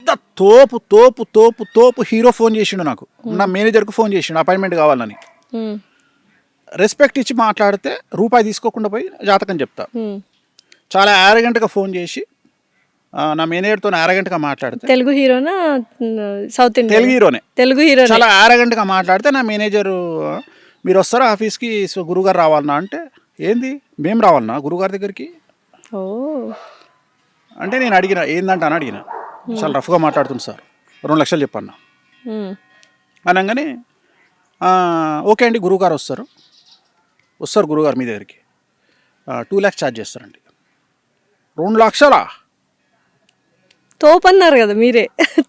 పెద్ద తోపు తోపు తోపు తోపు హీరో ఫోన్ చేసిండు నాకు, నా మేనేజర్కు ఫోన్ చేసిండు అపాయింట్మెంట్ కావాలని. రెస్పెక్ట్ ఇచ్చి మాట్లాడితే రూపాయి తీసుకోకుండా పోయి జాతకం చెప్తా. చాలా యారగెంట్గా ఫోన్ చేసి నా మేనేజర్తో యారగెంట్గా మాట్లాడితే, తెలుగు హీరోనా సౌత్ ఇండియన్? తెలుగు హీరోనే. తెలుగు హీరో చాలా యారగెంట్గా మాట్లాడితే నా మేనేజరు, మీరు వస్తారా ఆఫీస్కి, సో గురుగారు రావాలన్నా అంటే, ఏంది మేము రావాలన్నా గురుగారి దగ్గరికి ఓ అంటే, నేను అడిగిన ఏందంట అని అడిగిన. చాలా రఫ్గా మాట్లాడుతుంది సార్, 2 లక్షలు చెప్పన్నా అనగానే, ఓకే అండి గురుగారు వస్తారు గురుగారు మీ దగ్గరికి, 2 lakhs ఛార్జ్ చేస్తారండి. 2 లక్షలా? తోపు అన్నారు కదా మీరే,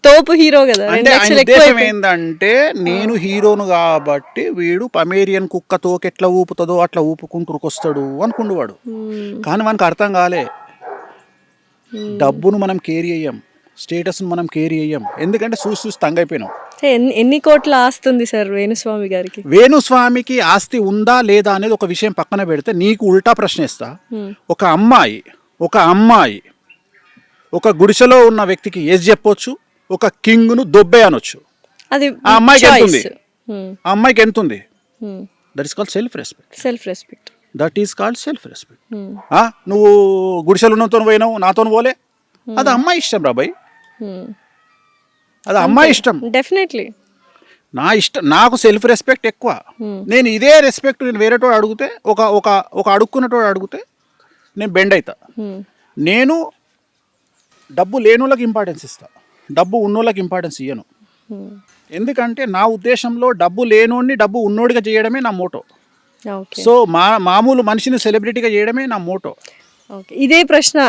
తోపు హీరో కదా. అంటే ఆయన ఉద్దేశం ఏంటంటే, నేను హీరోను కాబట్టి వీడు పమేరియన్ కుక్క తోకెట్లా ఊపుతుందో అట్లా ఊపుకుంటూరుకొస్తాడు అనుకుండు వాడు. కానీ మనకు అర్థం కాలే, డబ్బును మనం కేరీ అయ్యాం, స్టేటస్ను మనం కేరీ అయ్యాం. ఎందుకంటే చూసి తంగైపోయినాం. ఎన్ని కోట్ల ఆస్తి ఉంది సార్ వేణుస్వామి గారికి? వేణుస్వామికి ఆస్తి ఉందా లేదా అనేది ఒక విషయం పక్కన పెడితే, నీకు ఉల్టా ప్రశ్న ఇస్తా. ఒక అమ్మాయి ఒక గుడిసెలో ఉన్న వ్యక్తికి ఎస్ చెప్పొచ్చు, ఒక కింగ్ను దొబ్బే అనొచ్చు. అది ఆ అమ్మాయికి ఎంత ఉంది? ఆ అమ్మాయికి ఎంత ఉంది? That is called self respect. That is called self respect. నువ్వు గుడిసెలు ఉన్నతో పోయినావు, నాతో పోలే, అది అమ్మాయి ఇష్టం రాబాయ్, అది అమ్మాయి ఇష్టం. డెఫినెట్లీ నా ఇష్టం, నాకు సెల్ఫ్ రెస్పెక్ట్ ఎక్కువ. నేను ఇదే రెస్పెక్ట్ నేను వేరేటోడు అడిగితే, ఒక అడుక్కున్నటోడు అడిగితే నేను బెండ్ అవుతా. నేను డబ్బు లేనోళ్ళకి ఇంపార్టెన్స్ ఇస్తా, డబ్బు ఉన్నోళ్ళకి ఇంపార్టెన్స్ ఇయ్యను. ఎందుకంటే నా ఉద్దేశంలో డబ్బు లేనోడిని డబ్బు ఉన్నోడిగా చేయడమే నా మోటో. సో మామూలు మనిషిని సెలబ్రిటీగా చేయడమే నా మోటో. ఇదే ప్రశ్న